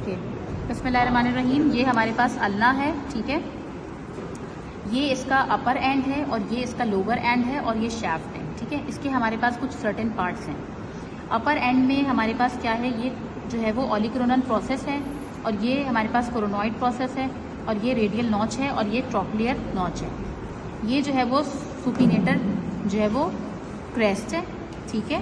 Okay, बिस्मिल्लाहिर्रहमानिर्रहीम। ये हमारे पास अल्ना है, ठीक है। ये इसका अपर एंड है और ये इसका लोअर एंड है और ये शैफ्ट है, ठीक है। इसके हमारे पास कुछ सर्टेन पार्ट्स हैं। अपर एंड में हमारे पास क्या है, ये जो है वो ऑलिकोरोनल प्रोसेस है और ये हमारे पास कोरोनॉइड प्रोसेस है और ये रेडियल नॉच है और ये ट्रोक्लियर नॉच है। ये जो है वो सुपिनेटर जो है वो क्रेस्ट है, ठीक है।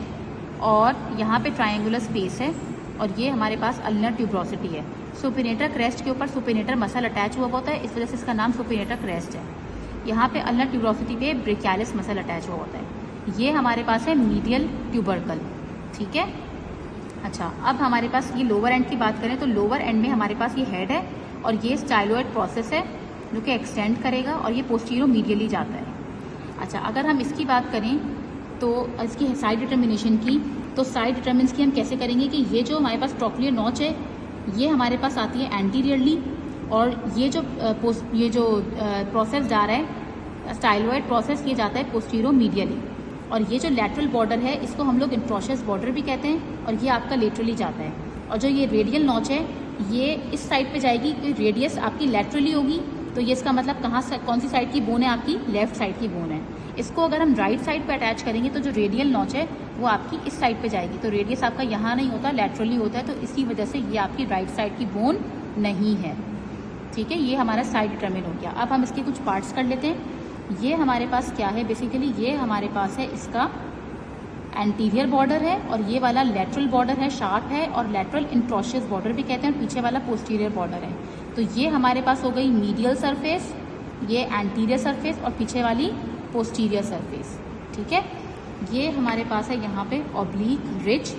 और यहाँ पे ट्रायंगुलर स्पेस है और ये हमारे पास अल्नर ट्यूब्रोसिटी है। सुपिनेटर क्रेस्ट के ऊपर सुपिनेटर मसल अटैच हुआ होता है, इस वजह से इसका नाम सुपिनेटर क्रेस्ट है। यहाँ पे अल्नर ट्यूब्रोसिटी पे ब्रेकियालिस मसल अटैच हुआ होता है। ये हमारे पास है मीडियल ट्यूबरकल, ठीक है। अच्छा, अब हमारे पास ये लोअर एंड की बात करें तो लोअर एंड में हमारे पास ये हेड है और ये स्टाइलोइड प्रोसेस है जो कि एक्सटेंड करेगा और ये पोस्टीरियर मीडियली जाता है। अच्छा, अगर हम इसकी बात करें तो इसकी साइड डिटर्मिनेशन की, तो साइड डिटर्मिनेशन की हम कैसे करेंगे कि ये जो हमारे पास ट्रोक्लियर नॉच है ये हमारे पास आती है एंटीरियरली और ये जो प्रोसेस जा रहा है स्टाइलोइड प्रोसेस, ये जाता है पोस्टीरियर मीडियली। और ये जो लैटरल बॉर्डर है इसको हम लोग इंट्रोशियस बॉर्डर भी कहते हैं और ये आपका लेटरली जाता है। और जो ये रेडियल नॉच है ये इस साइड पे जाएगी, तो रेडियस आपकी लैटरली होगी, तो ये इसका मतलब कहाँ से कौन सी साइड की बोन है, आपकी लेफ्ट साइड की बोन है। इसको अगर हम राइट साइड पे अटैच करेंगे तो जो रेडियल नॉच है वो आपकी इस साइड पे जाएगी, तो रेडियस आपका यहाँ नहीं होता, लैटरली होता है, तो इसी वजह से ये आपकी राइट साइड की बोन नहीं है, ठीक है। ये हमारा साइड डिटरमिन हो गया। अब हम इसके कुछ पार्ट्स कर लेते हैं। ये हमारे पास क्या है, बेसिकली ये हमारे पास है इसका एंटीरियर बॉर्डर है और ये वाला लेटरल बॉर्डर है, शार्प है और लेटरल इंट्रोशियस बॉर्डर भी कहते हैं, पीछे वाला पोस्टीरियर बॉर्डर है। तो ये हमारे पास हो गई मीडियल सरफेस, ये एंटीरियर सरफेस और पीछे वाली पोस्टीरियर सरफेस, ठीक है। ये हमारे पास है यहाँ पे ऑब्लिक रिज,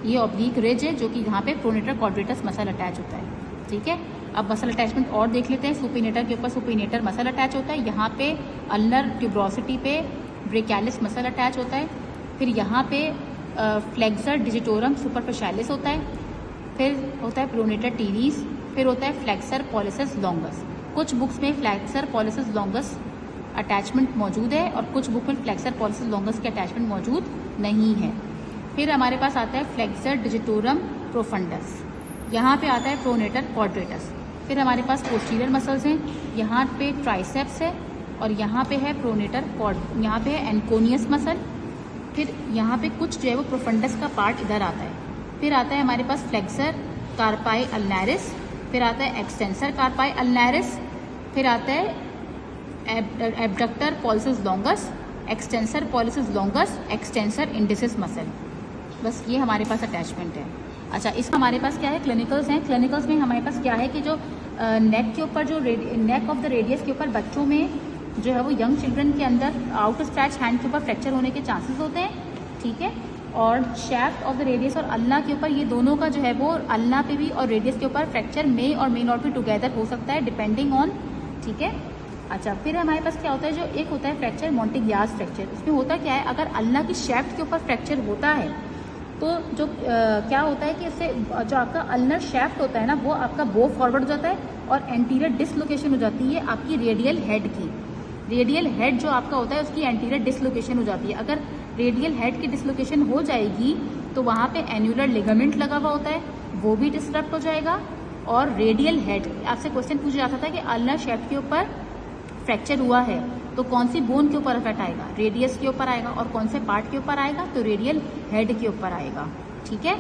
ये ऑब्लिक रिज है जो कि यहाँ पे प्रोनेटर क्वाड्रेटस मसल अटैच होता है, ठीक है। अब मसल अटैचमेंट और देख लेते हैं। सुपिनेटर के ऊपर सुपिनेटर मसल अटैच होता है, यहाँ पे अल्नर ट्यूब्रोसिटी पे ब्रेकियालिस मसल अटैच होता है, फिर यहाँ पे फ्लेक्सर डिजिटोरम सुपरफिशियलिस होता है, फिर होता है प्रोनेटर टीरीज, फिर होता है फ्लेक्सर पॉलिसिस लॉन्गस। कुछ बुक्स में फ्लेक्सर पॉलिसिस लॉन्गस अटैचमेंट मौजूद है और कुछ बुक में फ्लेक्सर पॉलिसिस लॉन्गस के अटैचमेंट मौजूद नहीं है। फिर हमारे पास आता है फ्लेक्सर डिजिटोरम प्रोफंडस, यहाँ पे आता है प्रोनेटर क्वाड्रेटस। फिर हमारे पास पोस्टीरियर मसल्स हैं, यहाँ पे ट्राइसेप्स है और यहाँ पे है प्रोनेटर क्वाड, यहाँ पे है एनकोनियस मसल। फिर यहाँ पे कुछ जो है वो प्रोफंडस का पार्ट इधर आता है। फिर आता है हमारे पास फ्लेक्सर कार्पाई अल्नैरिस, फिर आता है एक्सटेंसर कार्पाई अल्नैरिस, फिर आता है abductor pollicis longus, extensor pollicis longus, extensor indicis muscle. बस ये हमारे पास अटैचमेंट है। अच्छा, इसका हमारे पास क्या है, क्लिनिकल्स हैं। क्लिनिकल्स में हमारे पास क्या है कि जो नेक के ऊपर जो नेक ऑफ द रेडियस के ऊपर बच्चों में जो है वो यंग चिल्ड्रन के अंदर आउट स्ट्रेच हैंड के ऊपर फ्रैक्चर होने के चांसेस होते हैं, ठीक है। और शैफ्ट ऑफ द रेडियस और अल्ना के ऊपर, ये दोनों का जो है वो अल्ना पे भी और रेडियस के ऊपर फ्रैक्चर मे और मे नॉट भी टुगेदर हो सकता है डिपेंडिंग ऑन, ठीक है। अच्छा, फिर हमारे पास क्या होता है, जो एक होता है फ्रैक्चर मोंटिग्यास फ्रैक्चर। इसमें होता क्या है, अगर अल्ना की शैफ्ट के ऊपर फ्रैक्चर होता है तो जो क्या होता है कि इससे जो आपका अल्नर शैफ्ट होता है ना वो आपका बो फॉरवर्ड हो जाता है और एंटीरियर डिसलोकेशन हो जाती है आपकी रेडियल हेड की। रेडियल हेड जो आपका होता है उसकी एंटीरियर डिसलोकेशन हो जाती है। अगर रेडियल हेड की डिसलोकेशन हो जाएगी तो वहाँ पे एन्युलर लिगामेंट लगा हुआ होता है, वो भी डिस्टर्ब हो जाएगा। और रेडियल हेड, आपसे क्वेश्चन पूछा जाता था कि अल्नर शैफ्ट के ऊपर फ्रैक्चर हुआ है तो कौन सी बोन के ऊपर इफेक्ट आएगा, रेडियस के ऊपर आएगा, और कौन से पार्ट के ऊपर आएगा, तो रेडियल हेड के ऊपर आएगा, ठीक है।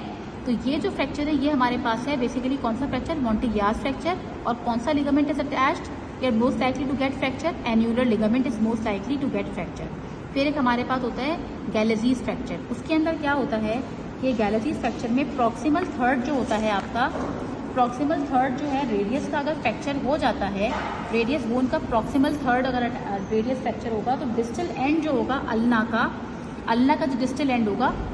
तो ये जो फ्रैक्चर है ये हमारे पास है बेसिकली कौन सा फ्रैक्चर, मोंटिग्यास फ्रैक्चर। और कौन सा ligament is attached, you are most likely to get fracture, annular ligament is most likely to get fracture. फिर एक हमारे पास होता है गैलेजीज फ्रैक्चर। उसके अंदर क्या होता है कि गैलेजीज फ्रैक्चर में प्रॉक्सिमल थर्ड जो होता है आपका, प्रॉक्सिमल थर्ड जो है रेडियस का अगर फ्रैक्चर हो जाता है, रेडियस बोन का प्रॉक्सिमल थर्ड अगर रेडियस फ्रैक्चर होगा तो डिस्टल एंड जो होगा अल्ना का जो डिस्टल एंड होगा